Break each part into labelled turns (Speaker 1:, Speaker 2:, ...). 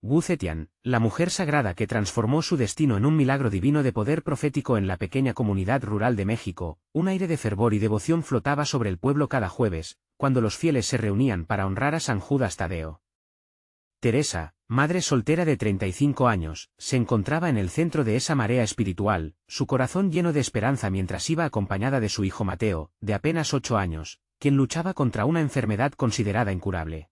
Speaker 1: Wu Zetian, la mujer sagrada que transformó su destino en un milagro divino de poder profético en la pequeña comunidad rural de México, un aire de fervor y devoción flotaba sobre el pueblo cada jueves, cuando los fieles se reunían para honrar a San Judas Tadeo. Teresa, madre soltera de 35 años, se encontraba en el centro de esa marea espiritual, su corazón lleno de esperanza mientras iba acompañada de su hijo Mateo, de apenas 8 años, quien luchaba contra una enfermedad considerada incurable.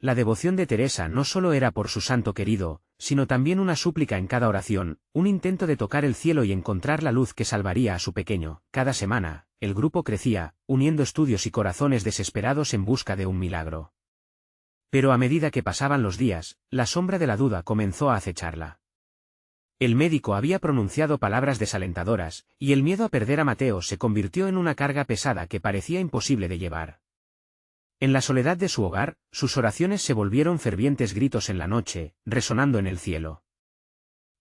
Speaker 1: La devoción de Teresa no solo era por su santo querido, sino también una súplica en cada oración, un intento de tocar el cielo y encontrar la luz que salvaría a su pequeño. Cada semana, el grupo crecía, uniendo estudios y corazones desesperados en busca de un milagro. Pero a medida que pasaban los días, la sombra de la duda comenzó a acecharla. El médico había pronunciado palabras desalentadoras, y el miedo a perder a Mateo se convirtió en una carga pesada que parecía imposible de llevar. En la soledad de su hogar, sus oraciones se volvieron fervientes gritos en la noche, resonando en el cielo.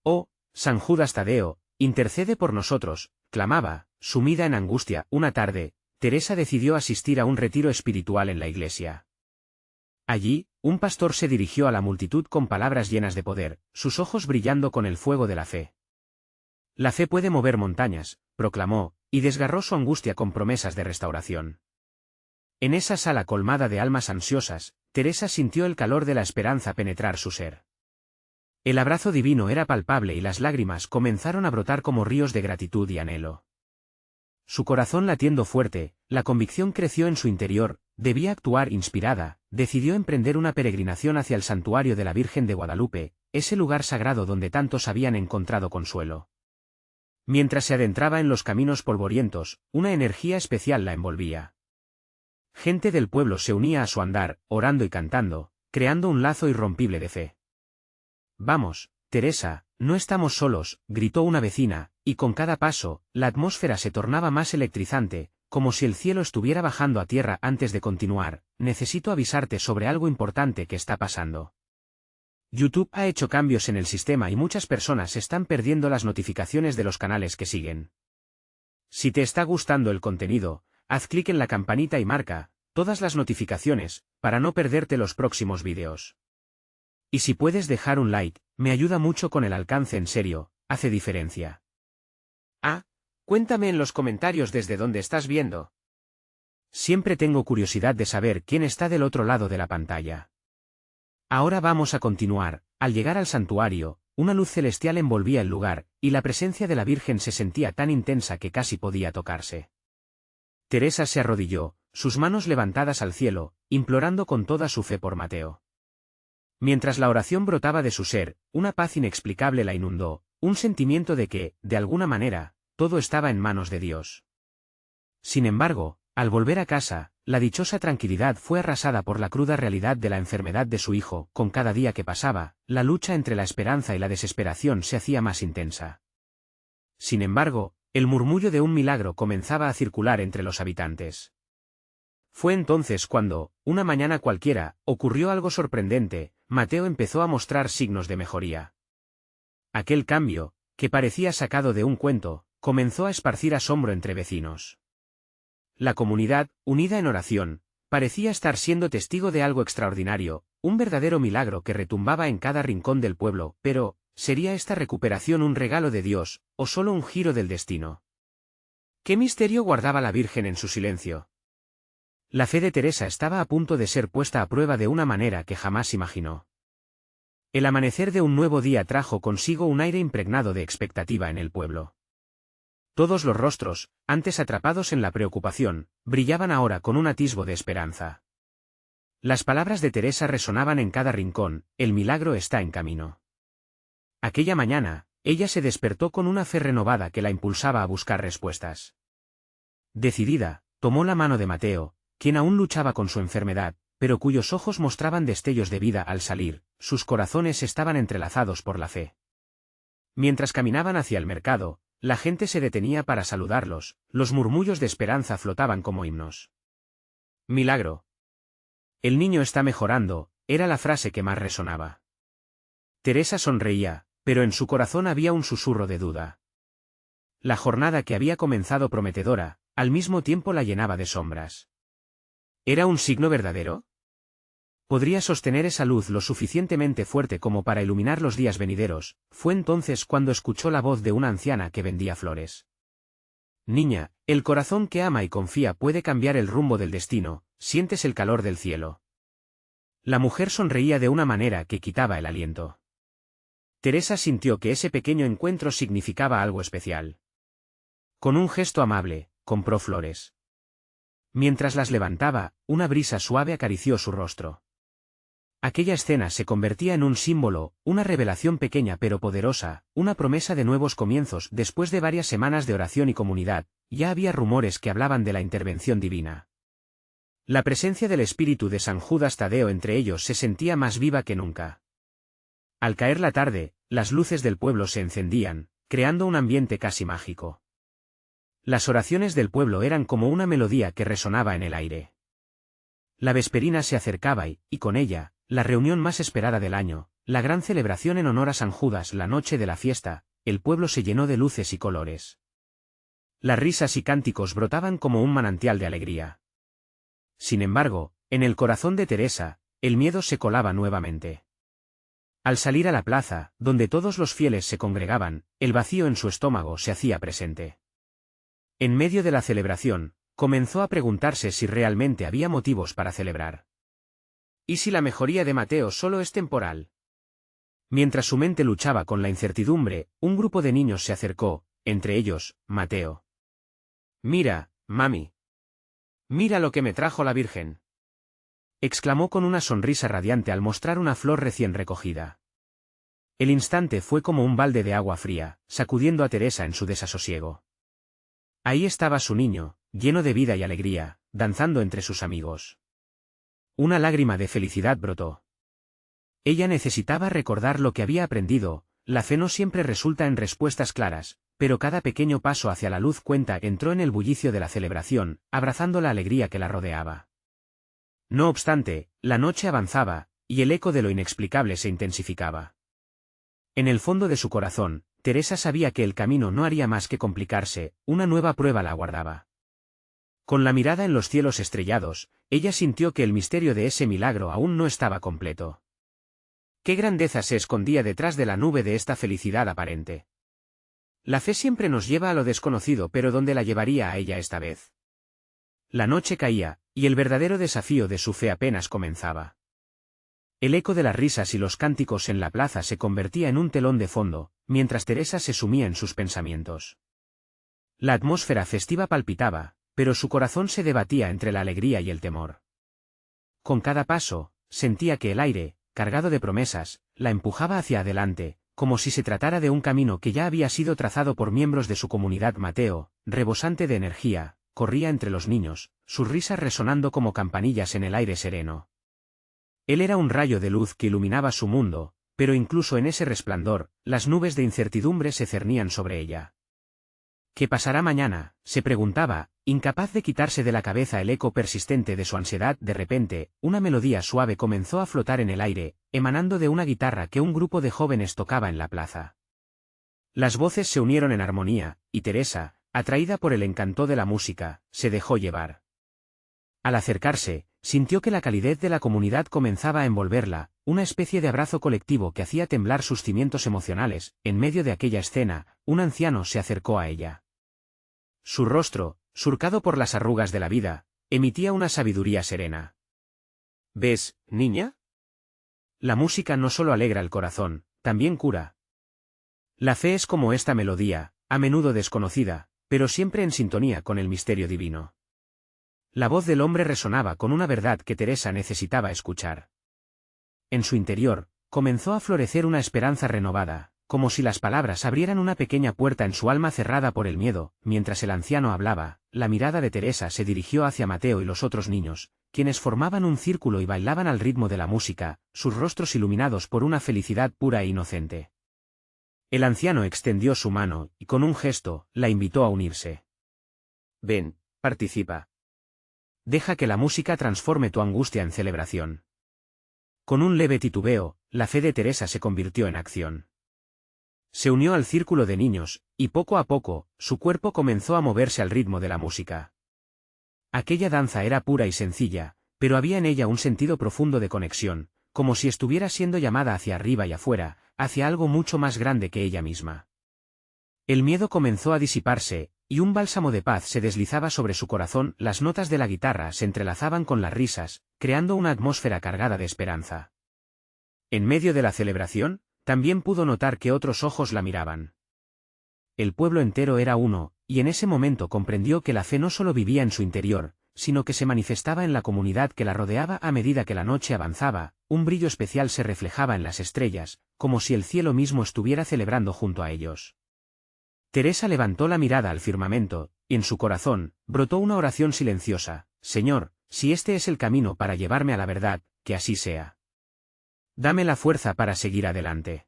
Speaker 1: «Oh, San Judas Tadeo, intercede por nosotros», clamaba, sumida en angustia. Una tarde, Teresa decidió asistir a un retiro espiritual en la iglesia. Allí, un pastor se dirigió a la multitud con palabras llenas de poder, sus ojos brillando con el fuego de la fe. «La fe puede mover montañas», proclamó, y desgarró su angustia con promesas de restauración. En esa sala colmada de almas ansiosas, Teresa sintió el calor de la esperanza penetrar su ser. El abrazo divino era palpable y las lágrimas comenzaron a brotar como ríos de gratitud y anhelo. Su corazón latiendo fuerte, la convicción creció en su interior, debía actuar inspirada, decidió emprender una peregrinación hacia el santuario de la Virgen de Guadalupe, ese lugar sagrado donde tantos habían encontrado consuelo. Mientras se adentraba en los caminos polvorientos, una energía especial la envolvía. Gente del pueblo se unía a su andar, orando y cantando, creando un lazo irrompible de fe. «Vamos, Teresa, no estamos solos», gritó una vecina, y con cada paso, la atmósfera se tornaba más electrizante, como si el cielo estuviera bajando a tierra. «Antes de continuar, necesito avisarte sobre algo importante que está pasando. YouTube ha hecho cambios en el sistema y muchas personas están perdiendo las notificaciones de los canales que siguen. Si te está gustando el contenido, haz clic en la campanita y marca todas las notificaciones, para no perderte los próximos vídeos. Y si puedes dejar un like, me ayuda mucho con el alcance. En serio, hace diferencia. Cuéntame en los comentarios desde dónde estás viendo. Siempre tengo curiosidad de saber quién está del otro lado de la pantalla. Ahora vamos a continuar. Al llegar al santuario, una luz celestial envolvía el lugar, y la presencia de la Virgen se sentía tan intensa que casi podía tocarse. Teresa se arrodilló, sus manos levantadas al cielo, implorando con toda su fe por Mateo. Mientras la oración brotaba de su ser, una paz inexplicable la inundó, un sentimiento de que, de alguna manera, todo estaba en manos de Dios. Sin embargo, al volver a casa, la dichosa tranquilidad fue arrasada por la cruda realidad de la enfermedad de su hijo. Con cada día que pasaba, la lucha entre la esperanza y la desesperación se hacía más intensa. Sin embargo, el murmullo de un milagro comenzaba a circular entre los habitantes. Fue entonces cuando, una mañana cualquiera, ocurrió algo sorprendente. Mateo empezó a mostrar signos de mejoría. Aquel cambio, que parecía sacado de un cuento, comenzó a esparcir asombro entre vecinos. La comunidad, unida en oración, parecía estar siendo testigo de algo extraordinario, un verdadero milagro que retumbaba en cada rincón del pueblo. Pero, ¿sería esta recuperación un regalo de Dios, o solo un giro del destino? ¿Qué misterio guardaba la Virgen en su silencio? La fe de Teresa estaba a punto de ser puesta a prueba de una manera que jamás imaginó. El amanecer de un nuevo día trajo consigo un aire impregnado de expectativa en el pueblo. Todos los rostros, antes atrapados en la preocupación, brillaban ahora con un atisbo de esperanza. Las palabras de Teresa resonaban en cada rincón: el milagro está en camino. Aquella mañana, ella se despertó con una fe renovada que la impulsaba a buscar respuestas. Decidida, tomó la mano de Mateo, quien aún luchaba con su enfermedad, pero cuyos ojos mostraban destellos de vida al salir. Sus corazones estaban entrelazados por la fe. Mientras caminaban hacia el mercado, la gente se detenía para saludarlos, los murmullos de esperanza flotaban como himnos. «Milagro. El niño está mejorando», era la frase que más resonaba. Teresa sonreía, pero en su corazón había un susurro de duda. La jornada que había comenzado prometedora, al mismo tiempo la llenaba de sombras. ¿Era un signo verdadero? podría sostener esa luz lo suficientemente fuerte como para iluminar los días venideros. Fue entonces cuando escuchó la voz de una anciana que vendía flores. Niña, el corazón que ama y confía puede cambiar el rumbo del destino, sientes el calor del cielo. La mujer sonreía de una manera que quitaba el aliento. Teresa sintió que ese pequeño encuentro significaba algo especial. Con un gesto amable, compró flores. Mientras las levantaba, una brisa suave acarició su rostro. Aquella escena se convertía en un símbolo, una revelación pequeña pero poderosa, una promesa de nuevos comienzos. Después de varias semanas de oración y comunidad, ya había rumores que hablaban de la intervención divina. La presencia del espíritu de San Judas Tadeo entre ellos se sentía más viva que nunca. Al caer la tarde, las luces del pueblo se encendían, creando un ambiente casi mágico. Las oraciones del pueblo eran como una melodía que resonaba en el aire. La vesperina se acercaba y con ella, la reunión más esperada del año, la gran celebración en honor a San Judas. La noche de la fiesta, el pueblo se llenó de luces y colores. Las risas y cánticos brotaban como un manantial de alegría. Sin embargo, en el corazón de Teresa, el miedo se colaba nuevamente. Al salir a la plaza, donde todos los fieles se congregaban, el vacío en su estómago se hacía presente. En medio de la celebración, comenzó a preguntarse si realmente había motivos para celebrar. ¿Y si la mejoría de Mateo solo es temporal? Mientras su mente luchaba con la incertidumbre, un grupo de niños se acercó, entre ellos, Mateo. «Mira, mami. Mira lo que me trajo la Virgen», exclamó con una sonrisa radiante al mostrar una flor recién recogida. El instante fue como un balde de agua fría, sacudiendo a Teresa en su desasosiego. Ahí estaba su niño, lleno de vida y alegría, danzando entre sus amigos. Una lágrima de felicidad brotó. Ella necesitaba recordar lo que había aprendido. La fe no siempre resulta en respuestas claras, pero cada pequeño paso hacia la luz cuenta. Entró en el bullicio de la celebración, abrazando la alegría que la rodeaba. No obstante, la noche avanzaba, y el eco de lo inexplicable se intensificaba. En el fondo de su corazón, Teresa sabía que el camino no haría más que complicarse, una nueva prueba la aguardaba. Con la mirada en los cielos estrellados, ella sintió que el misterio de ese milagro aún no estaba completo. ¿Qué grandeza se escondía detrás de la nube de esta felicidad aparente? La fe siempre nos lleva a lo desconocido, pero ¿dónde la llevaría a ella esta vez? La noche caía, y el verdadero desafío de su fe apenas comenzaba. El eco de las risas y los cánticos en la plaza se convertía en un telón de fondo, mientras Teresa se sumía en sus pensamientos. La atmósfera festiva palpitaba, pero su corazón se debatía entre la alegría y el temor. Con cada paso, sentía que el aire, cargado de promesas, la empujaba hacia adelante, como si se tratara de un camino que ya había sido trazado por miembros de su comunidad. Mateo, rebosante de energía, corría entre los niños, sus risas resonando como campanillas en el aire sereno. Él era un rayo de luz que iluminaba su mundo, pero incluso en ese resplandor, las nubes de incertidumbre se cernían sobre ella. ¿Qué pasará mañana?, se preguntaba, incapaz de quitarse de la cabeza el eco persistente de su ansiedad. De repente, una melodía suave comenzó a flotar en el aire, emanando de una guitarra que un grupo de jóvenes tocaba en la plaza. Las voces se unieron en armonía, y Teresa, atraída por el encanto de la música, se dejó llevar. Al acercarse, sintió que la calidez de la comunidad comenzaba a envolverla, una especie de abrazo colectivo que hacía temblar sus cimientos emocionales. En medio de aquella escena, un anciano se acercó a ella. Su rostro, surcado por las arrugas de la vida, emitía una sabiduría serena. ¿Ves, niña? La música no solo alegra el corazón, también cura. La fe es como esta melodía, a menudo desconocida, pero siempre en sintonía con el misterio divino. La voz del hombre resonaba con una verdad que Teresa necesitaba escuchar. En su interior, comenzó a florecer una esperanza renovada, como si las palabras abrieran una pequeña puerta en su alma cerrada por el miedo. Mientras el anciano hablaba, la mirada de Teresa se dirigió hacia Mateo y los otros niños, quienes formaban un círculo y bailaban al ritmo de la música, sus rostros iluminados por una felicidad pura e inocente. El anciano extendió su mano, y con un gesto, la invitó a unirse. Ven, participa. Deja que la música transforme tu angustia en celebración. Con un leve titubeo, la fe de Teresa se convirtió en acción. Se unió al círculo de niños, y poco a poco, su cuerpo comenzó a moverse al ritmo de la música. Aquella danza era pura y sencilla, pero había en ella un sentido profundo de conexión, como si estuviera siendo llamada hacia arriba y afuera, hacia algo mucho más grande que ella misma. El miedo comenzó a disiparse, y un bálsamo de paz se deslizaba sobre su corazón. Las notas de la guitarra se entrelazaban con las risas, creando una atmósfera cargada de esperanza. En medio de la celebración, también pudo notar que otros ojos la miraban. El pueblo entero era uno, y en ese momento comprendió que la fe no solo vivía en su interior, sino que se manifestaba en la comunidad que la rodeaba. A medida que la noche avanzaba, un brillo especial se reflejaba en las estrellas, como si el cielo mismo estuviera celebrando junto a ellos. Teresa levantó la mirada al firmamento, y en su corazón, brotó una oración silenciosa: Señor, si este es el camino para llevarme a la verdad, que así sea. Dame la fuerza para seguir adelante.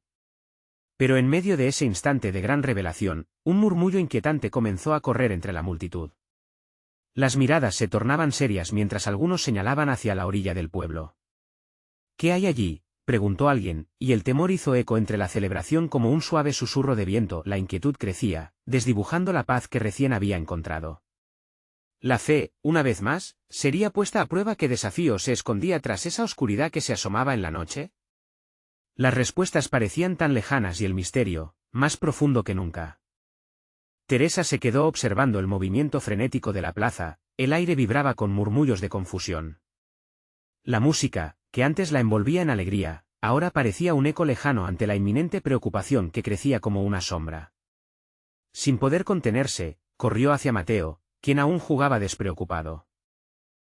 Speaker 1: Pero en medio de ese instante de gran revelación, un murmullo inquietante comenzó a correr entre la multitud. Las miradas se tornaban serias mientras algunos señalaban hacia la orilla del pueblo. ¿Qué hay allí?, preguntó alguien, y el temor hizo eco entre la celebración como un suave susurro de viento. La inquietud crecía, desdibujando la paz que recién había encontrado. La fe, una vez más, sería puesta a prueba. ¿Qué desafío se escondía tras esa oscuridad que se asomaba en la noche? Las respuestas parecían tan lejanas y el misterio, más profundo que nunca. Teresa se quedó observando el movimiento frenético de la plaza. El aire vibraba con murmullos de confusión. La música, que antes la envolvía en alegría, ahora parecía un eco lejano ante la inminente preocupación que crecía como una sombra. Sin poder contenerse, corrió hacia Mateo, quien aún jugaba despreocupado.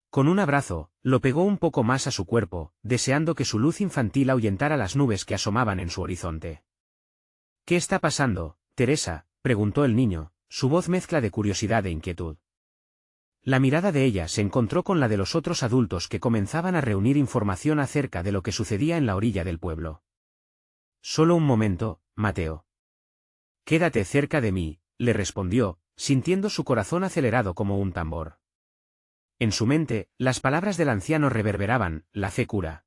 Speaker 1: Con un abrazo, lo pegó un poco más a su cuerpo, deseando que su luz infantil ahuyentara las nubes que asomaban en su horizonte. ¿Qué está pasando, Teresa?, preguntó el niño, su voz mezcla de curiosidad e inquietud. La mirada de ella se encontró con la de los otros adultos que comenzaban a reunir información acerca de lo que sucedía en la orilla del pueblo. Solo un momento, Mateo. Quédate cerca de mí, le respondió, sintiendo su corazón acelerado como un tambor. En su mente, las palabras del anciano reverberaban: la fe cura.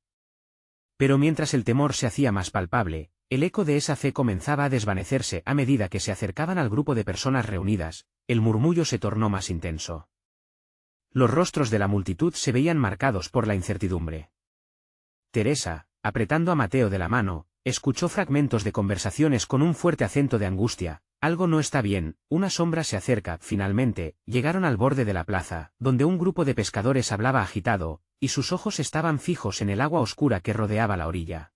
Speaker 1: Pero mientras el temor se hacía más palpable, el eco de esa fe comenzaba a desvanecerse. A medida que se acercaban al grupo de personas reunidas, el murmullo se tornó más intenso. Los rostros de la multitud se veían marcados por la incertidumbre. Teresa, apretando a Mateo de la mano, escuchó fragmentos de conversaciones con un fuerte acento de angustia. Algo no está bien, una sombra se acerca. Finalmente, llegaron al borde de la plaza, donde un grupo de pescadores hablaba agitado, y sus ojos estaban fijos en el agua oscura que rodeaba la orilla.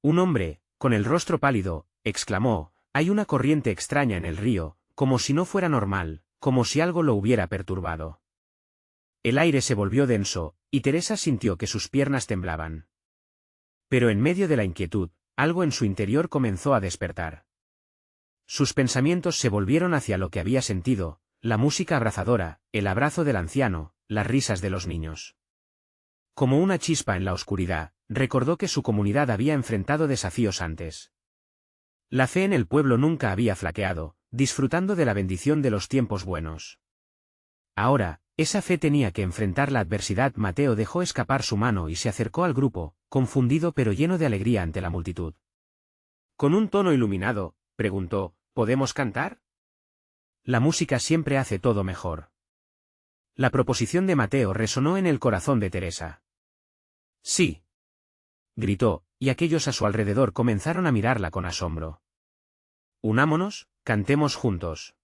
Speaker 1: Un hombre, con el rostro pálido, exclamó: hay una corriente extraña en el río, como si no fuera normal, como si algo lo hubiera perturbado. El aire se volvió denso, y Teresa sintió que sus piernas temblaban. Pero en medio de la inquietud, algo en su interior comenzó a despertar. Sus pensamientos se volvieron hacia lo que había sentido: la música abrazadora, el abrazo del anciano, las risas de los niños. Como una chispa en la oscuridad, recordó que su comunidad había enfrentado desafíos antes. La fe en el pueblo nunca había flaqueado, disfrutando de la bendición de los tiempos buenos. Ahora, esa fe tenía que enfrentar la adversidad. Mateo dejó escapar su mano y se acercó al grupo, confundido pero lleno de alegría ante la multitud. Con un tono iluminado, preguntó: ¿podemos cantar? La música siempre hace todo mejor. La proposición de Mateo resonó en el corazón de Teresa. Sí, gritó, y aquellos a su alrededor comenzaron a mirarla con asombro. Unámonos, cantemos juntos.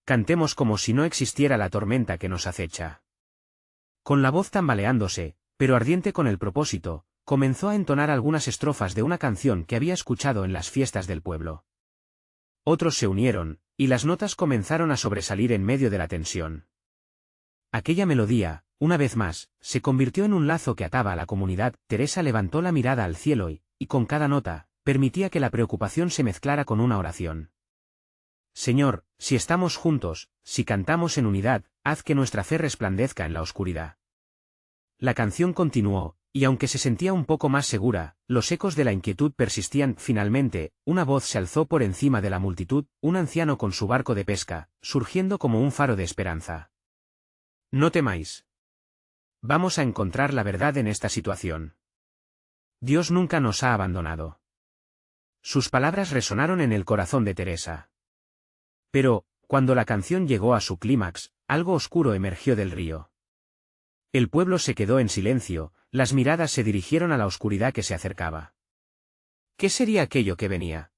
Speaker 1: Cantemos como si no existiera la tormenta que nos acecha. Con la voz tambaleándose, pero ardiente con el propósito, comenzó a entonar algunas estrofas de una canción que había escuchado en las fiestas del pueblo. Otros se unieron, y las notas comenzaron a sobresalir en medio de la tensión. Aquella melodía, una vez más, se convirtió en un lazo que ataba a la comunidad. Teresa levantó la mirada al cielo y con cada nota, permitía que la preocupación se mezclara con una oración. Señor, si estamos juntos, si cantamos en unidad, haz que nuestra fe resplandezca en la oscuridad. La canción continuó, y aunque se sentía un poco más segura, los ecos de la inquietud persistían. Finalmente, una voz se alzó por encima de la multitud: un anciano con su barco de pesca, surgiendo como un faro de esperanza. No temáis. Vamos a encontrar la verdad en esta situación. Dios nunca nos ha abandonado. Sus palabras resonaron en el corazón de Teresa. Pero, cuando la canción llegó a su clímax, algo oscuro emergió del río. El pueblo se quedó en silencio, las miradas se dirigieron a la oscuridad que se acercaba. ¿Qué sería aquello que venía?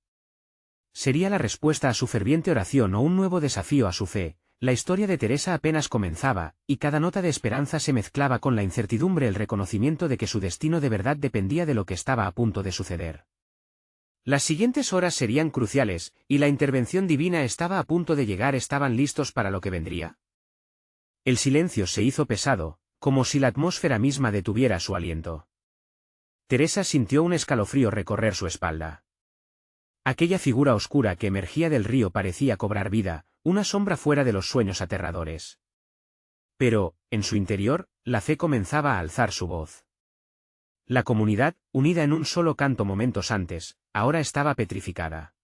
Speaker 1: ¿Sería la respuesta a su ferviente oración o un nuevo desafío a su fe? La historia de Teresa apenas comenzaba, y cada nota de esperanza se mezclaba con la incertidumbre, el reconocimiento de que su destino de verdad dependía de lo que estaba a punto de suceder. Las siguientes horas serían cruciales, y la intervención divina estaba a punto de llegar. ¿Estaban listos para lo que vendría? El silencio se hizo pesado, como si la atmósfera misma detuviera su aliento. Teresa sintió un escalofrío recorrer su espalda. Aquella figura oscura que emergía del río parecía cobrar vida, una sombra fuera de los sueños aterradores. Pero, en su interior, la fe comenzaba a alzar su voz. La comunidad, unida en un solo canto momentos antes, ahora estaba petrificada.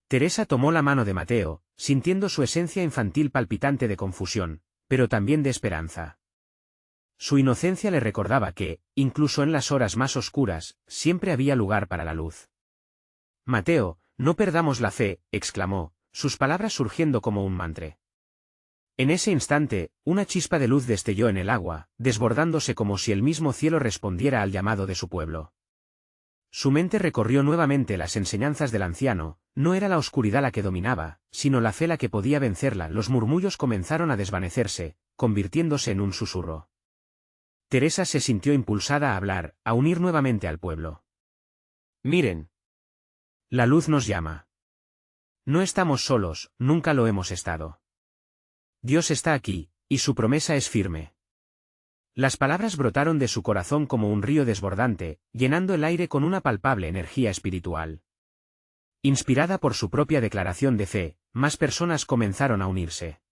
Speaker 1: Teresa tomó la mano de Mateo, sintiendo su esencia infantil palpitante de confusión, pero también de esperanza. Su inocencia le recordaba que, incluso en las horas más oscuras, siempre había lugar para la luz. «Mateo, no perdamos la fe», exclamó, sus palabras surgiendo como un mantra. En ese instante, una chispa de luz destelló en el agua, desbordándose como si el mismo cielo respondiera al llamado de su pueblo. Su mente recorrió nuevamente las enseñanzas del anciano, no era la oscuridad la que dominaba, sino la fe la que podía vencerla. Los murmullos comenzaron a desvanecerse, convirtiéndose en un susurro. Teresa se sintió impulsada a hablar, a unir nuevamente al pueblo. «Miren. La luz nos llama. No estamos solos, nunca lo hemos estado. Dios está aquí, y su promesa es firme». Las palabras brotaron de su corazón como un río desbordante, llenando el aire con una palpable energía espiritual. Inspirada por su propia declaración de fe, más personas comenzaron a unirse.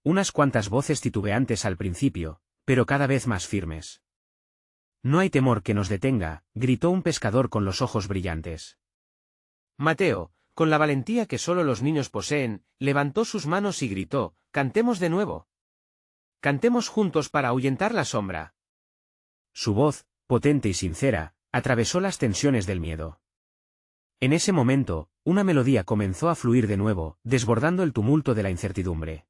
Speaker 1: Unas cuantas voces titubeantes al principio, pero cada vez más firmes. «No hay temor que nos detenga», gritó un pescador con los ojos brillantes. Mateo, con la valentía que solo los niños poseen, levantó sus manos y gritó: «¡Cantemos de nuevo! Cantemos juntos para ahuyentar la sombra». Su voz, potente y sincera, atravesó las tensiones del miedo. En ese momento, una melodía comenzó a fluir de nuevo, desbordando el tumulto de la incertidumbre.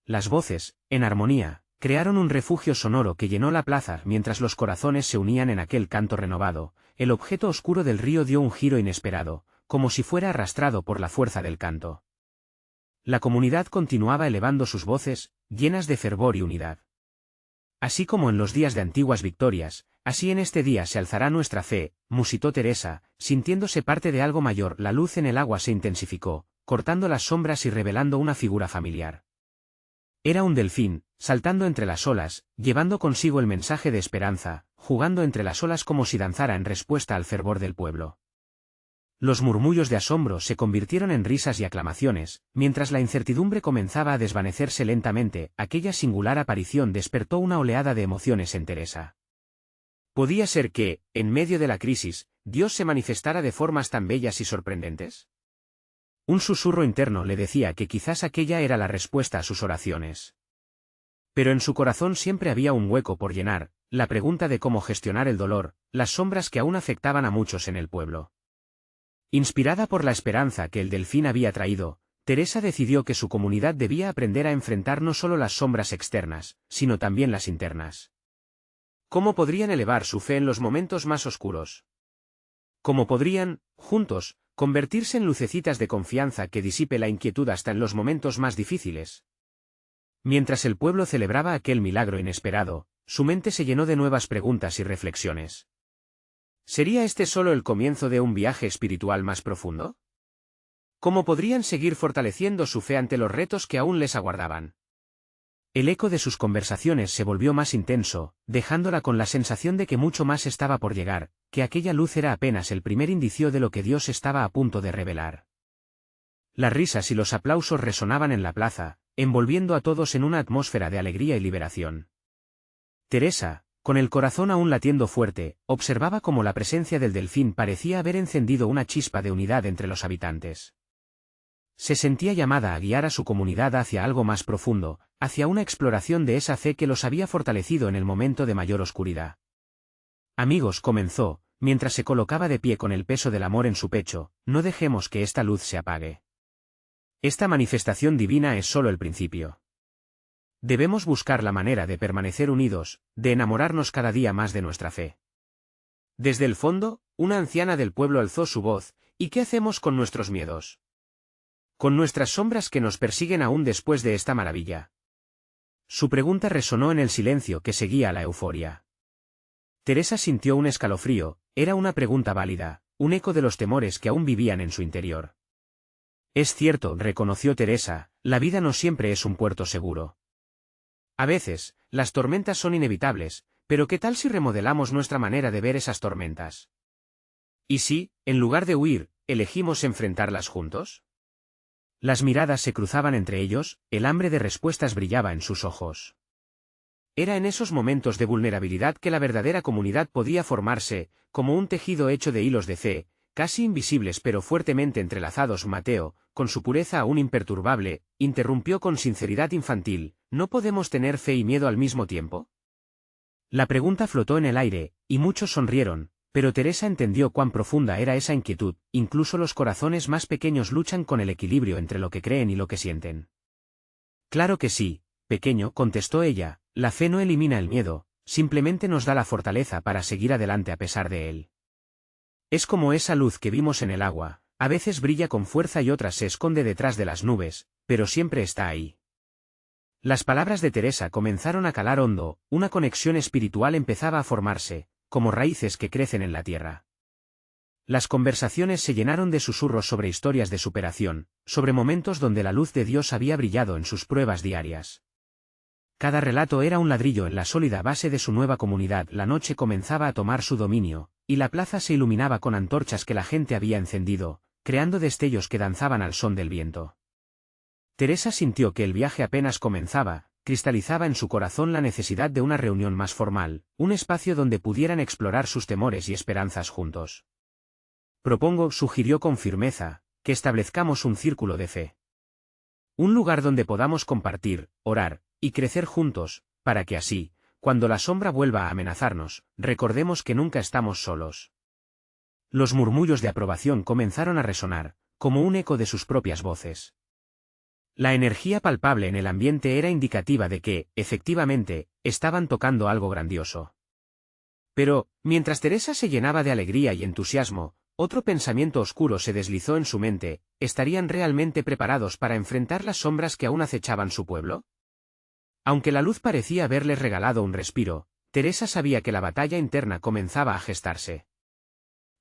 Speaker 1: Las voces, en armonía, crearon un refugio sonoro que llenó la plaza. Mientras los corazones se unían en aquel canto renovado, el objeto oscuro del río dio un giro inesperado, como si fuera arrastrado por la fuerza del canto. La comunidad continuaba elevando sus voces, llenas de fervor y unidad. «Así como en los días de antiguas victorias, así en este día se alzará nuestra fe», musitó Teresa, sintiéndose parte de algo mayor. La luz en el agua se intensificó, cortando las sombras y revelando una figura familiar. Era un delfín, saltando entre las olas, llevando consigo el mensaje de esperanza, jugando entre las olas como si danzara en respuesta al fervor del pueblo. Los murmullos de asombro se convirtieron en risas y aclamaciones, mientras la incertidumbre comenzaba a desvanecerse lentamente. Aquella singular aparición despertó una oleada de emociones en Teresa. ¿Podía ser que, en medio de la crisis, Dios se manifestara de formas tan bellas y sorprendentes? Un susurro interno le decía que quizás aquella era la respuesta a sus oraciones. Pero en su corazón siempre había un hueco por llenar, la pregunta de cómo gestionar el dolor, las sombras que aún afectaban a muchos en el pueblo. Inspirada por la esperanza que el delfín había traído, Teresa decidió que su comunidad debía aprender a enfrentar no solo las sombras externas, sino también las internas. ¿Cómo podrían elevar su fe en los momentos más oscuros? ¿Cómo podrían, juntos, convertirse en lucecitas de confianza que disipe la inquietud hasta en los momentos más difíciles? Mientras el pueblo celebraba aquel milagro inesperado, su mente se llenó de nuevas preguntas y reflexiones. ¿Sería este solo el comienzo de un viaje espiritual más profundo? ¿Cómo podrían seguir fortaleciendo su fe ante los retos que aún les aguardaban? El eco de sus conversaciones se volvió más intenso, dejándola con la sensación de que mucho más estaba por llegar, que aquella luz era apenas el primer indicio de lo que Dios estaba a punto de revelar. Las risas y los aplausos resonaban en la plaza, envolviendo a todos en una atmósfera de alegría y liberación. Teresa, con el corazón aún latiendo fuerte, observaba cómo la presencia del delfín parecía haber encendido una chispa de unidad entre los habitantes. Se sentía llamada a guiar a su comunidad hacia algo más profundo, hacia una exploración de esa fe que los había fortalecido en el momento de mayor oscuridad. «Amigos», comenzó, mientras se colocaba de pie con el peso del amor en su pecho, «no dejemos que esta luz se apague. Esta manifestación divina es solo el principio. Debemos buscar la manera de permanecer unidos, de enamorarnos cada día más de nuestra fe. Desde el fondo, una anciana del pueblo alzó su voz: ¿y qué hacemos con nuestros miedos? Con nuestras sombras que nos persiguen aún después de esta maravilla. Su pregunta resonó en el silencio que seguía a la euforia. Teresa sintió un escalofrío. Era una pregunta válida, un eco de los temores que aún vivían en su interior. Es cierto, reconoció Teresa, la vida no siempre es un puerto seguro. A veces, las tormentas son inevitables, pero ¿qué tal si remodelamos nuestra manera de ver esas tormentas? ¿Y si, en lugar de huir, elegimos enfrentarlas juntos? Las miradas se cruzaban entre ellos, el hambre de respuestas brillaba en sus ojos. Era en esos momentos de vulnerabilidad que la verdadera comunidad podía formarse, como un tejido hecho de hilos de fe, casi invisibles pero fuertemente entrelazados. Mateo, con su pureza aún imperturbable, interrumpió con sinceridad infantil: ¿no podemos tener fe y miedo al mismo tiempo? La pregunta flotó en el aire, y muchos sonrieron, pero Teresa entendió cuán profunda era esa inquietud. Incluso los corazones más pequeños luchan con el equilibrio entre lo que creen y lo que sienten. Claro que sí, pequeño, contestó ella, la fe no elimina el miedo, simplemente nos da la fortaleza para seguir adelante a pesar de él. Es como esa luz que vimos en el agua, a veces brilla con fuerza y otras se esconde detrás de las nubes, pero siempre está ahí. Las palabras de Teresa comenzaron a calar hondo, una conexión espiritual empezaba a formarse, como raíces que crecen en la tierra. Las conversaciones se llenaron de susurros sobre historias de superación, sobre momentos donde la luz de Dios había brillado en sus pruebas diarias. Cada relato era un ladrillo en la sólida base de su nueva comunidad. La noche comenzaba a tomar su dominio, y la plaza se iluminaba con antorchas que la gente había encendido, creando destellos que danzaban al son del viento. Teresa sintió que el viaje apenas comenzaba, cristalizaba en su corazón la necesidad de una reunión más formal, un espacio donde pudieran explorar sus temores y esperanzas juntos. Propongo, sugirió con firmeza, que establezcamos un círculo de fe. Un lugar donde podamos compartir, orar, y crecer juntos, para que así, cuando la sombra vuelva a amenazarnos, recordemos que nunca estamos solos. Los murmullos de aprobación comenzaron a resonar, como un eco de sus propias voces. La energía palpable en el ambiente era indicativa de que, efectivamente, estaban tocando algo grandioso. Pero, mientras Teresa se llenaba de alegría y entusiasmo, otro pensamiento oscuro se deslizó en su mente: ¿estarían realmente preparados para enfrentar las sombras que aún acechaban su pueblo? Aunque la luz parecía haberles regalado un respiro, Teresa sabía que la batalla interna comenzaba a gestarse.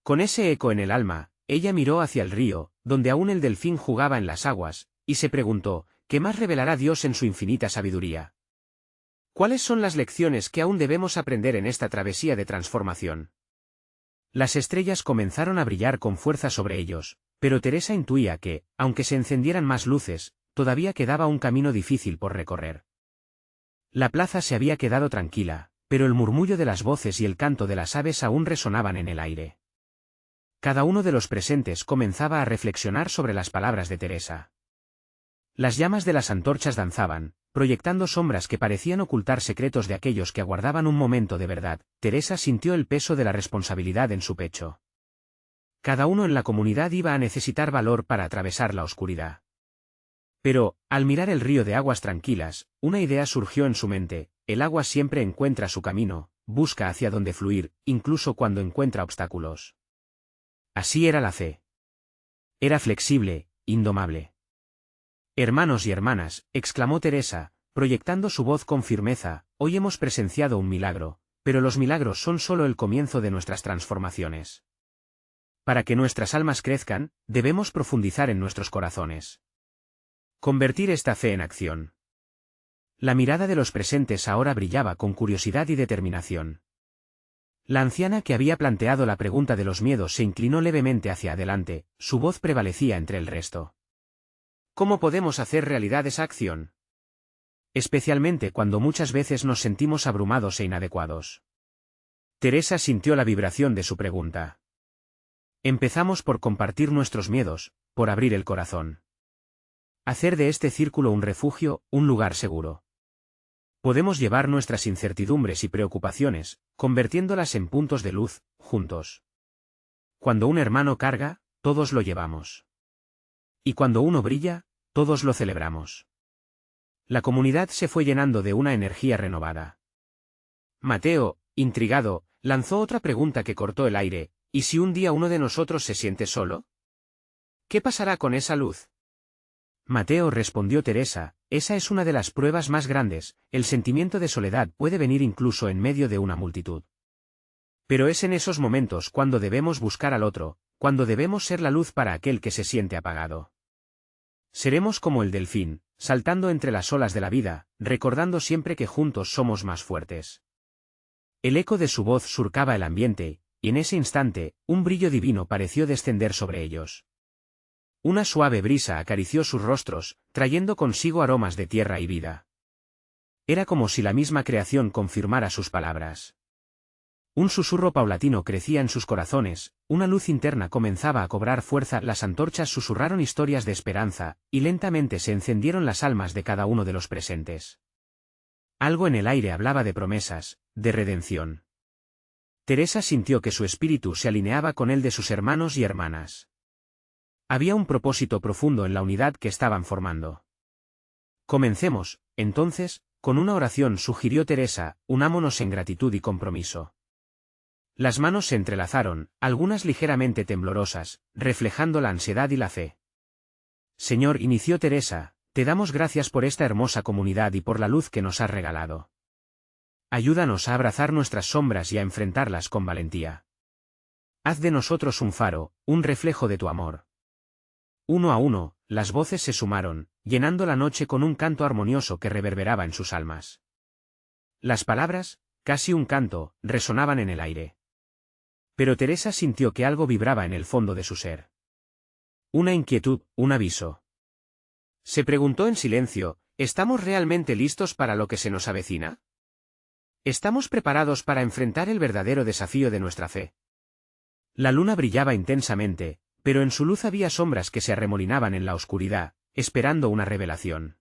Speaker 1: Con ese eco en el alma, ella miró hacia el río, donde aún el delfín jugaba en las aguas, y se preguntó: ¿qué más revelará Dios en su infinita sabiduría? ¿Cuáles son las lecciones que aún debemos aprender en esta travesía de transformación? Las estrellas comenzaron a brillar con fuerza sobre ellos, pero Teresa intuía que, aunque se encendieran más luces, todavía quedaba un camino difícil por recorrer. La plaza se había quedado tranquila, pero el murmullo de las voces y el canto de las aves aún resonaban en el aire. Cada uno de los presentes comenzaba a reflexionar sobre las palabras de Teresa. Las llamas de las antorchas danzaban, proyectando sombras que parecían ocultar secretos de aquellos que aguardaban un momento de verdad. Teresa sintió el peso de la responsabilidad en su pecho. Cada uno en la comunidad iba a necesitar valor para atravesar la oscuridad. Pero, al mirar el río de aguas tranquilas, una idea surgió en su mente: el agua siempre encuentra su camino, busca hacia dónde fluir, incluso cuando encuentra obstáculos. Así era la fe. Era flexible, indomable. Hermanos y hermanas, exclamó Teresa, proyectando su voz con firmeza, hoy hemos presenciado un milagro, pero los milagros son solo el comienzo de nuestras transformaciones. Para que nuestras almas crezcan, debemos profundizar en nuestros corazones. Convertir esta fe en acción. La mirada de los presentes ahora brillaba con curiosidad y determinación. La anciana que había planteado la pregunta de los miedos se inclinó levemente hacia adelante, su voz prevalecía entre el resto. ¿Cómo podemos hacer realidad esa acción? Especialmente cuando muchas veces nos sentimos abrumados e inadecuados. Teresa sintió la vibración de su pregunta. Empezamos por compartir nuestros miedos, por abrir el corazón. Hacer de este círculo un refugio, un lugar seguro. Podemos llevar nuestras incertidumbres y preocupaciones, convirtiéndolas en puntos de luz, juntos. Cuando un hermano carga, todos lo llevamos. Y cuando uno brilla, todos lo celebramos. La comunidad se fue llenando de una energía renovada. Mateo, intrigado, lanzó otra pregunta que cortó el aire: ¿y si un día uno de nosotros se siente solo? ¿Qué pasará con esa luz? Mateo, respondió Teresa, esa es una de las pruebas más grandes. El sentimiento de soledad puede venir incluso en medio de una multitud. Pero es en esos momentos cuando debemos buscar al otro, cuando debemos ser la luz para aquel que se siente apagado. Seremos como el delfín, saltando entre las olas de la vida, recordando siempre que juntos somos más fuertes. El eco de su voz surcaba el ambiente, y en ese instante, un brillo divino pareció descender sobre ellos. Una suave brisa acarició sus rostros, trayendo consigo aromas de tierra y vida. Era como si la misma creación confirmara sus palabras. Un susurro paulatino crecía en sus corazones, una luz interna comenzaba a cobrar fuerza, las antorchas susurraron historias de esperanza, y lentamente se encendieron las almas de cada uno de los presentes. Algo en el aire hablaba de promesas, de redención. Teresa sintió que su espíritu se alineaba con el de sus hermanos y hermanas. Había un propósito profundo en la unidad que estaban formando. Comencemos, entonces, con una oración, sugirió Teresa, unámonos en gratitud y compromiso. Las manos se entrelazaron, algunas ligeramente temblorosas, reflejando la ansiedad y la fe. Señor, inició Teresa, te damos gracias por esta hermosa comunidad y por la luz que nos has regalado. Ayúdanos a abrazar nuestras sombras y a enfrentarlas con valentía. Haz de nosotros un faro, un reflejo de tu amor. Uno a uno, las voces se sumaron, llenando la noche con un canto armonioso que reverberaba en sus almas. Las palabras, casi un canto, resonaban en el aire. Pero Teresa sintió que algo vibraba en el fondo de su ser. Una inquietud, un aviso. Se preguntó en silencio, ¿estamos realmente listos para lo que se nos avecina? ¿Estamos preparados para enfrentar el verdadero desafío de nuestra fe? La luna brillaba intensamente, pero en su luz había sombras que se arremolinaban en la oscuridad, esperando una revelación.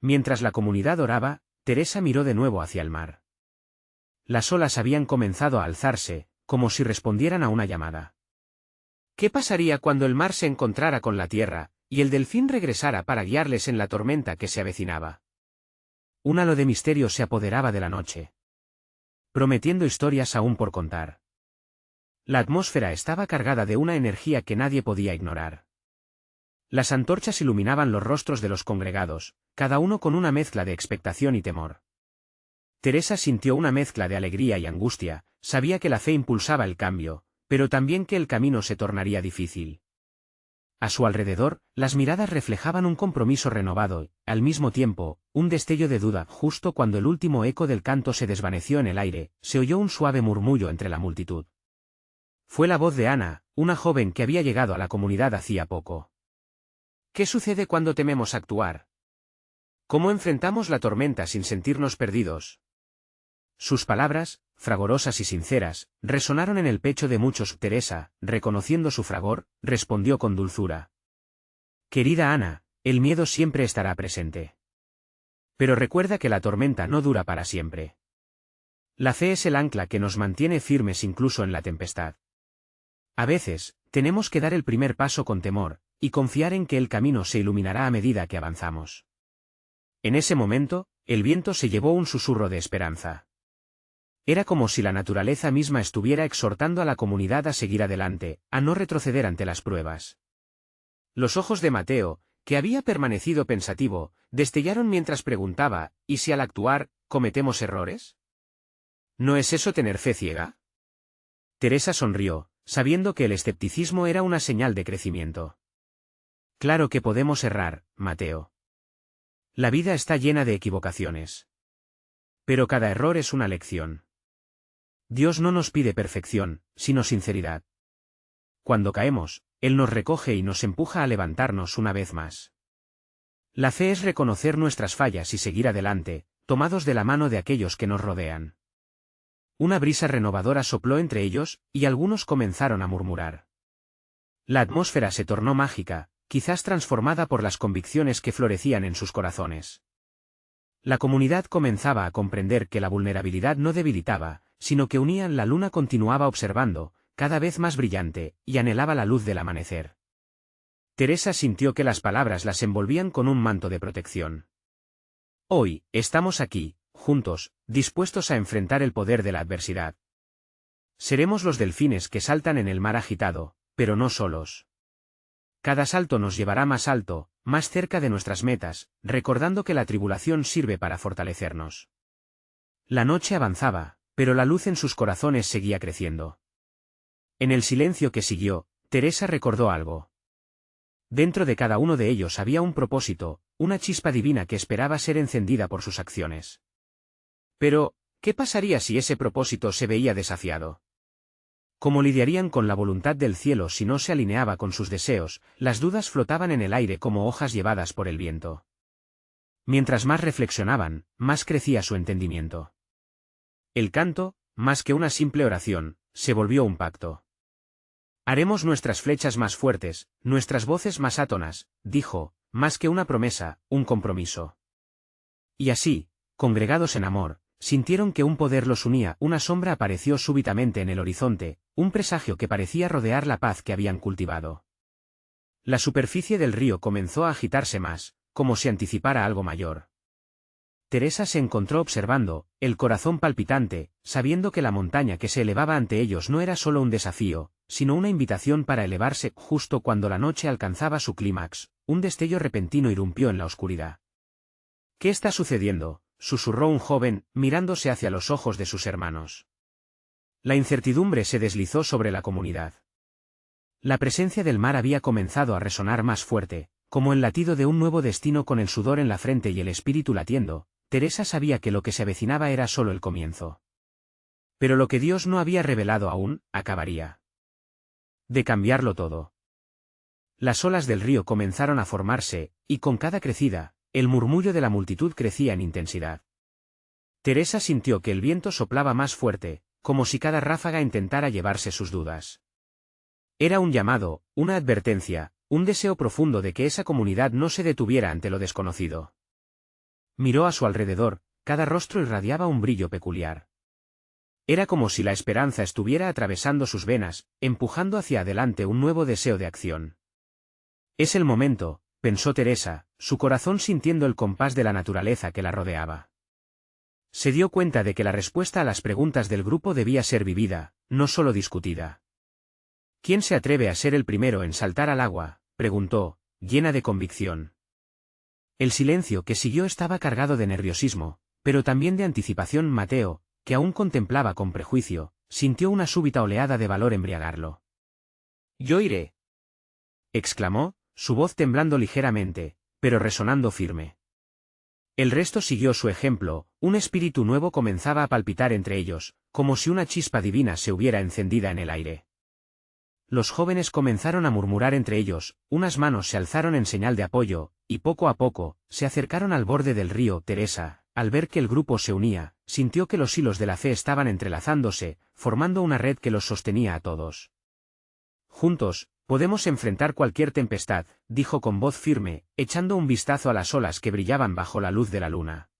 Speaker 1: Mientras la comunidad oraba, Teresa miró de nuevo hacia el mar. Las olas habían comenzado a alzarse, como si respondieran a una llamada. ¿Qué pasaría cuando el mar se encontrara con la tierra, y el delfín regresara para guiarles en la tormenta que se avecinaba? Un halo de misterio se apoderaba de la noche, prometiendo historias aún por contar. La atmósfera estaba cargada de una energía que nadie podía ignorar. Las antorchas iluminaban los rostros de los congregados, cada uno con una mezcla de expectación y temor. Teresa sintió una mezcla de alegría y angustia, sabía que la fe impulsaba el cambio, pero también que el camino se tornaría difícil. A su alrededor, las miradas reflejaban un compromiso renovado, al mismo tiempo, un destello de duda. Justo cuando el último eco del canto se desvaneció en el aire, se oyó un suave murmullo entre la multitud. Fue la voz de Ana, una joven que había llegado a la comunidad hacía poco. ¿Qué sucede cuando tememos actuar? ¿Cómo enfrentamos la tormenta sin sentirnos perdidos? Sus palabras, fragorosas y sinceras, resonaron en el pecho de muchos. Teresa, reconociendo su fragor, respondió con dulzura. Querida Ana, el miedo siempre estará presente. Pero recuerda que la tormenta no dura para siempre. La fe es el ancla que nos mantiene firmes incluso en la tempestad. A veces, tenemos que dar el primer paso con temor, y confiar en que el camino se iluminará a medida que avanzamos. En ese momento, el viento se llevó un susurro de esperanza. Era como si la naturaleza misma estuviera exhortando a la comunidad a seguir adelante, a no retroceder ante las pruebas. Los ojos de Mateo, que había permanecido pensativo, destellaron mientras preguntaba, ¿y si al actuar, cometemos errores? ¿No es eso tener fe ciega? Teresa sonrió, sabiendo que el escepticismo era una señal de crecimiento. Claro que podemos errar, Mateo. La vida está llena de equivocaciones. Pero cada error es una lección. Dios no nos pide perfección, sino sinceridad. Cuando caemos, Él nos recoge y nos empuja a levantarnos una vez más. La fe es reconocer nuestras fallas y seguir adelante, tomados de la mano de aquellos que nos rodean. Una brisa renovadora sopló entre ellos, y algunos comenzaron a murmurar. La atmósfera se tornó mágica, quizás transformada por las convicciones que florecían en sus corazones. La comunidad comenzaba a comprender que la vulnerabilidad no debilitaba, sino que unía. La luna continuaba observando, cada vez más brillante, y anhelaba la luz del amanecer. Teresa sintió que las palabras las envolvían con un manto de protección. Hoy, estamos aquí, juntos, dispuestos a enfrentar el poder de la adversidad. Seremos los delfines que saltan en el mar agitado, pero no solos. Cada salto nos llevará más alto, más cerca de nuestras metas, recordando que la tribulación sirve para fortalecernos. La noche avanzaba, pero la luz en sus corazones seguía creciendo. En el silencio que siguió, Teresa recordó algo. Dentro de cada uno de ellos había un propósito, una chispa divina que esperaba ser encendida por sus acciones. Pero, ¿qué pasaría si ese propósito se veía desafiado? ¿Cómo lidiarían con la voluntad del cielo si no se alineaba con sus deseos? Las dudas flotaban en el aire como hojas llevadas por el viento. Mientras más reflexionaban, más crecía su entendimiento. El canto, más que una simple oración, se volvió un pacto. Haremos nuestras flechas más fuertes, nuestras voces más átonas, dijo, más que una promesa, un compromiso. Y así, congregados en amor, sintieron que un poder los unía. Una sombra apareció súbitamente en el horizonte, un presagio que parecía rodear la paz que habían cultivado. La superficie del río comenzó a agitarse más, como si anticipara algo mayor. Teresa se encontró observando, el corazón palpitante, sabiendo que la montaña que se elevaba ante ellos no era solo un desafío, sino una invitación para elevarse. Justo cuando la noche alcanzaba su clímax, un destello repentino irrumpió en la oscuridad. ¿Qué está sucediendo?, susurró un joven, mirándose hacia los ojos de sus hermanos. La incertidumbre se deslizó sobre la comunidad. La presencia del mar había comenzado a resonar más fuerte, como el latido de un nuevo destino. Con el sudor en la frente y el espíritu latiendo, Teresa sabía que lo que se avecinaba era solo el comienzo. Pero lo que Dios no había revelado aún, acabaría de cambiarlo todo. Las olas del río comenzaron a formarse, y con cada crecida, el murmullo de la multitud crecía en intensidad. Teresa sintió que el viento soplaba más fuerte, como si cada ráfaga intentara llevarse sus dudas. Era un llamado, una advertencia, un deseo profundo de que esa comunidad no se detuviera ante lo desconocido. Miró a su alrededor, cada rostro irradiaba un brillo peculiar. Era como si la esperanza estuviera atravesando sus venas, empujando hacia adelante un nuevo deseo de acción. Es el momento, pensó Teresa, su corazón sintiendo el compás de la naturaleza que la rodeaba. Se dio cuenta de que la respuesta a las preguntas del grupo debía ser vivida, no solo discutida. ¿Quién se atreve a ser el primero en saltar al agua?, preguntó, llena de convicción. El silencio que siguió estaba cargado de nerviosismo, pero también de anticipación. Mateo, que aún contemplaba con prejuicio, sintió una súbita oleada de valor embriagarlo. «Yo iré», exclamó, su voz temblando ligeramente, pero resonando firme. El resto siguió su ejemplo. Un espíritu nuevo comenzaba a palpitar entre ellos, como si una chispa divina se hubiera encendida en el aire. Los jóvenes comenzaron a murmurar entre ellos, unas manos se alzaron en señal de apoyo, y poco a poco, se acercaron al borde del río. Teresa, al ver que el grupo se unía, sintió que los hilos de la fe estaban entrelazándose, formando una red que los sostenía a todos. Juntos, podemos enfrentar cualquier tempestad, dijo con voz firme, echando un vistazo a las olas que brillaban bajo la luz de la luna.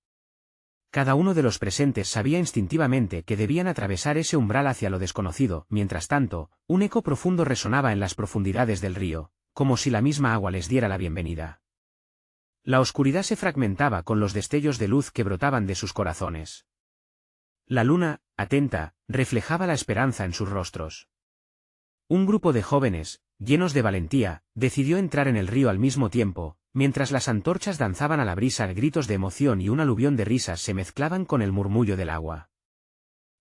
Speaker 1: Cada uno de los presentes sabía instintivamente que debían atravesar ese umbral hacia lo desconocido. Mientras tanto, un eco profundo resonaba en las profundidades del río, como si la misma agua les diera la bienvenida. La oscuridad se fragmentaba con los destellos de luz que brotaban de sus corazones. La luna, atenta, reflejaba la esperanza en sus rostros. Un grupo de jóvenes, llenos de valentía, decidió entrar en el río al mismo tiempo, mientras las antorchas danzaban a la brisa. Gritos de emoción y un aluvión de risas se mezclaban con el murmullo del agua.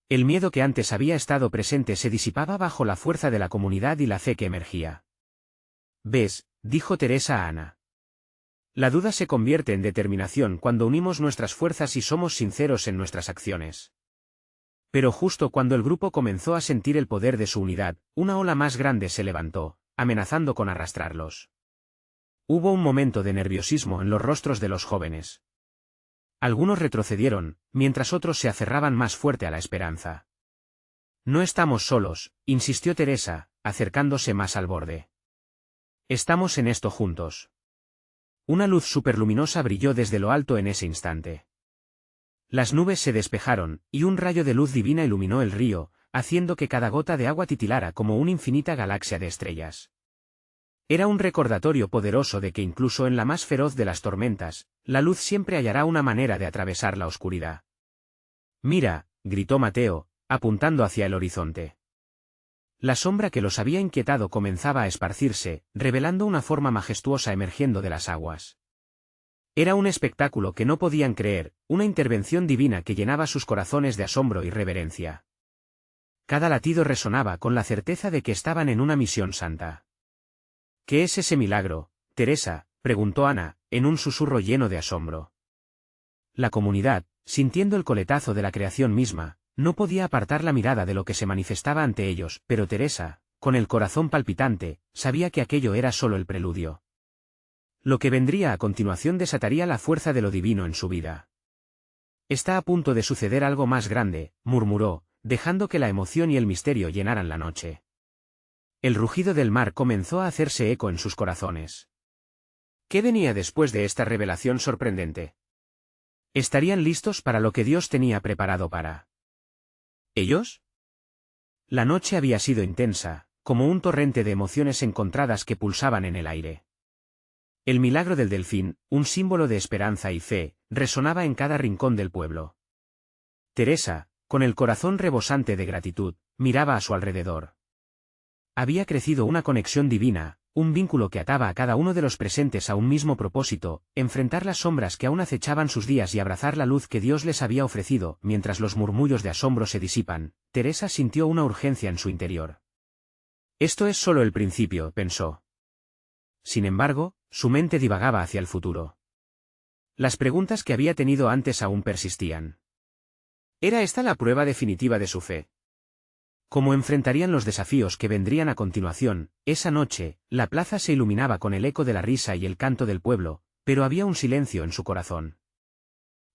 Speaker 1: El miedo que antes había estado presente se disipaba bajo la fuerza de la comunidad y la fe que emergía. «¿Ves?», dijo Teresa a Ana. «La duda se convierte en determinación cuando unimos nuestras fuerzas y somos sinceros en nuestras acciones». Pero justo cuando el grupo comenzó a sentir el poder de su unidad, una ola más grande se levantó, amenazando con arrastrarlos. Hubo un momento de nerviosismo en los rostros de los jóvenes. Algunos retrocedieron, mientras otros se aferraban más fuerte a la esperanza. «No estamos solos», insistió Teresa, acercándose más al borde. «Estamos en esto juntos». Una luz superluminosa brilló desde lo alto en ese instante. Las nubes se despejaron, y un rayo de luz divina iluminó el río, haciendo que cada gota de agua titilara como una infinita galaxia de estrellas. Era un recordatorio poderoso de que incluso en la más feroz de las tormentas, la luz siempre hallará una manera de atravesar la oscuridad. «Mira», gritó Mateo, apuntando hacia el horizonte. La sombra que los había inquietado comenzaba a esparcirse, revelando una forma majestuosa emergiendo de las aguas. Era un espectáculo que no podían creer, una intervención divina que llenaba sus corazones de asombro y reverencia. Cada latido resonaba con la certeza de que estaban en una misión santa. «¿Qué es ese milagro, Teresa?», preguntó Ana, en un susurro lleno de asombro. La comunidad, sintiendo el coletazo de la creación misma, no podía apartar la mirada de lo que se manifestaba ante ellos, pero Teresa, con el corazón palpitante, sabía que aquello era solo el preludio. Lo que vendría a continuación desataría la fuerza de lo divino en su vida. «Está a punto de suceder algo más grande», murmuró, dejando que la emoción y el misterio llenaran la noche. El rugido del mar comenzó a hacerse eco en sus corazones. ¿Qué venía después de esta revelación sorprendente? ¿Estarían listos para lo que Dios tenía preparado para ellos? La noche había sido intensa, como un torrente de emociones encontradas que pulsaban en el aire. El milagro del delfín, un símbolo de esperanza y fe, resonaba en cada rincón del pueblo. Teresa, con el corazón rebosante de gratitud, miraba a su alrededor. Había crecido una conexión divina, un vínculo que ataba a cada uno de los presentes a un mismo propósito, enfrentar las sombras que aún acechaban sus días y abrazar la luz que Dios les había ofrecido. Mientras los murmullos de asombro se disipan, Teresa sintió una urgencia en su interior. «Esto es solo el principio», pensó. Sin embargo, su mente divagaba hacia el futuro. Las preguntas que había tenido antes aún persistían. ¿Era esta la prueba definitiva de su fe? ¿Cómo enfrentarían los desafíos que vendrían a continuación? Esa noche, la plaza se iluminaba con el eco de la risa y el canto del pueblo, pero había un silencio en su corazón.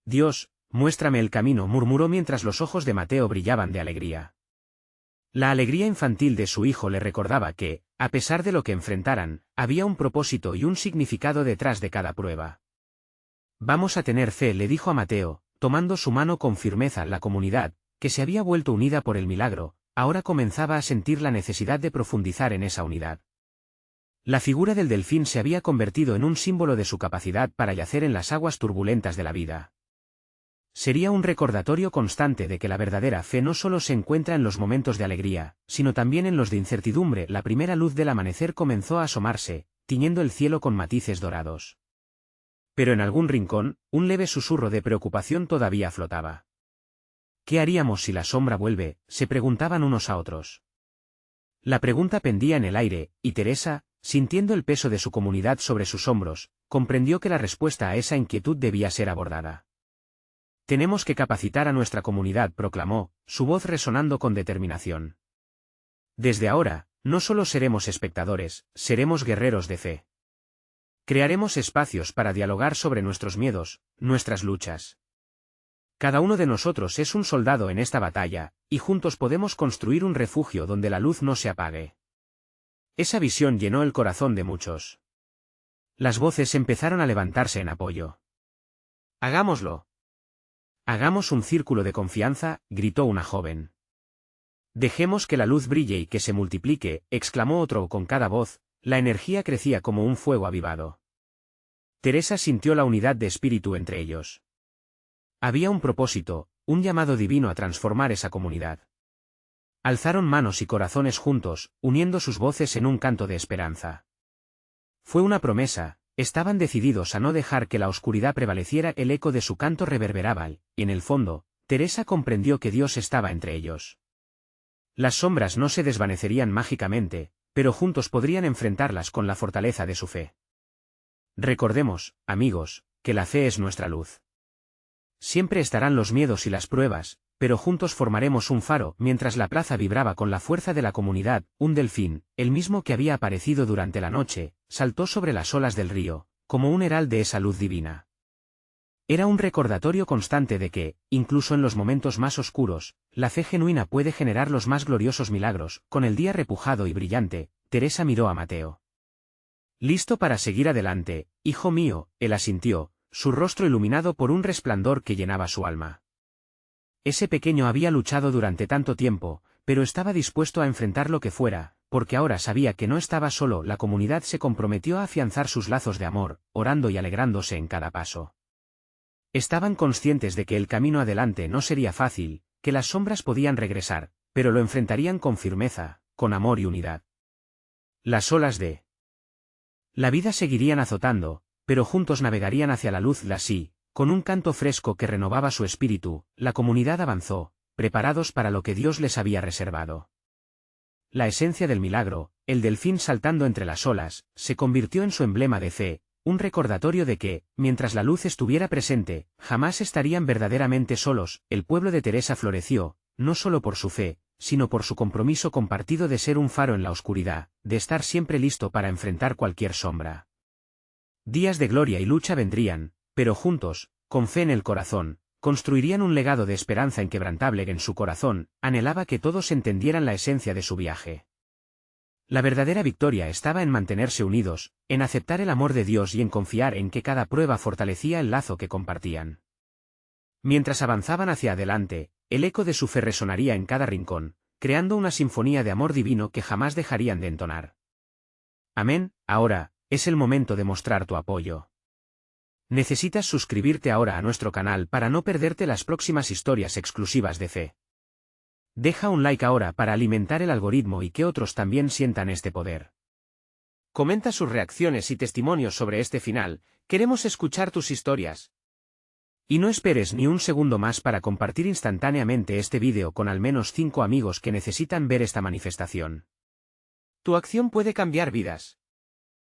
Speaker 1: «Dios, muéstrame el camino», murmuró mientras los ojos de Mateo brillaban de alegría. La alegría infantil de su hijo le recordaba que, a pesar de lo que enfrentaran, había un propósito y un significado detrás de cada prueba. «Vamos a tener fe», le dijo a Mateo, tomando su mano con firmeza. La comunidad, que se había vuelto unida por el milagro, ahora comenzaba a sentir la necesidad de profundizar en esa unidad. La figura del delfín se había convertido en un símbolo de su capacidad para yacer en las aguas turbulentas de la vida. Sería un recordatorio constante de que la verdadera fe no solo se encuentra en los momentos de alegría, sino también en los de incertidumbre. La primera luz del amanecer comenzó a asomarse, tiñendo el cielo con matices dorados. Pero en algún rincón, un leve susurro de preocupación todavía flotaba. «¿Qué haríamos si la sombra vuelve?», se preguntaban unos a otros. La pregunta pendía en el aire, y Teresa, sintiendo el peso de su comunidad sobre sus hombros, comprendió que la respuesta a esa inquietud debía ser abordada. «Tenemos que capacitar a nuestra comunidad», proclamó, su voz resonando con determinación. «Desde ahora, no solo seremos espectadores, seremos guerreros de fe. Crearemos espacios para dialogar sobre nuestros miedos, nuestras luchas. Cada uno de nosotros es un soldado en esta batalla, y juntos podemos construir un refugio donde la luz no se apague». Esa visión llenó el corazón de muchos. Las voces empezaron a levantarse en apoyo. «Hagámoslo. Hagamos un círculo de confianza», gritó una joven. «Dejemos que la luz brille y que se multiplique», exclamó otro con cada voz. La energía crecía como un fuego avivado. Teresa sintió la unidad de espíritu entre ellos. Había un propósito, un llamado divino a transformar esa comunidad. Alzaron manos y corazones juntos, uniendo sus voces en un canto de esperanza. Fue una promesa, estaban decididos a no dejar que la oscuridad prevaleciera. El eco de su canto reverberaba y, en el fondo, Teresa comprendió que Dios estaba entre ellos. Las sombras no se desvanecerían mágicamente, pero juntos podrían enfrentarlas con la fortaleza de su fe. Recordemos, amigos, que la fe es nuestra luz. Siempre estarán los miedos y las pruebas, pero juntos formaremos un faro. Mientras la plaza vibraba con la fuerza de la comunidad, un delfín, el mismo que había aparecido durante la noche, saltó sobre las olas del río, como un herald de esa luz divina. Era un recordatorio constante de que, incluso en los momentos más oscuros, la fe genuina puede generar los más gloriosos milagros. Con el día repujado y brillante, Teresa miró a Mateo. «¿Listo para seguir adelante, hijo mío?», él asintió, su rostro iluminado por un resplandor que llenaba su alma. Ese pequeño había luchado durante tanto tiempo, pero estaba dispuesto a enfrentar lo que fuera. porque ahora sabía que no estaba solo. La comunidad se comprometió a afianzar sus lazos de amor, orando y alegrándose en cada paso. Estaban conscientes de que el camino adelante no sería fácil, que las sombras podían regresar, pero lo enfrentarían con firmeza, con amor y unidad. Las olas de la vida seguirían azotando, pero juntos navegarían hacia la luz. Con un canto fresco que renovaba su espíritu, la comunidad avanzó, preparados para lo que Dios les había reservado. La esencia del milagro, el delfín saltando entre las olas, se convirtió en su emblema de fe, un recordatorio de que, mientras la luz estuviera presente, jamás estarían verdaderamente solos. El pueblo de Teresa floreció, no solo por su fe, sino por su compromiso compartido de ser un faro en la oscuridad, de estar siempre listo para enfrentar cualquier sombra. Días de gloria y lucha vendrían, pero juntos, con fe en el corazón, construirían un legado de esperanza inquebrantable. En su corazón, anhelaba que todos entendieran la esencia de su viaje. La verdadera victoria estaba en mantenerse unidos, en aceptar el amor de Dios y en confiar en que cada prueba fortalecía el lazo que compartían. Mientras avanzaban hacia adelante, el eco de su fe resonaría en cada rincón, creando una sinfonía de amor divino que jamás dejarían de entonar. Amén. Ahora, es el momento de mostrar tu apoyo. Necesitas suscribirte ahora a nuestro canal para no perderte las próximas historias exclusivas de fe. Deja un like ahora para alimentar el algoritmo y que otros también sientan este poder. Comenta sus reacciones y testimonios sobre este final, queremos escuchar tus historias. Y no esperes ni un segundo más para compartir instantáneamente este vídeo con al menos 5 amigos que necesitan ver esta manifestación. Tu acción puede cambiar vidas.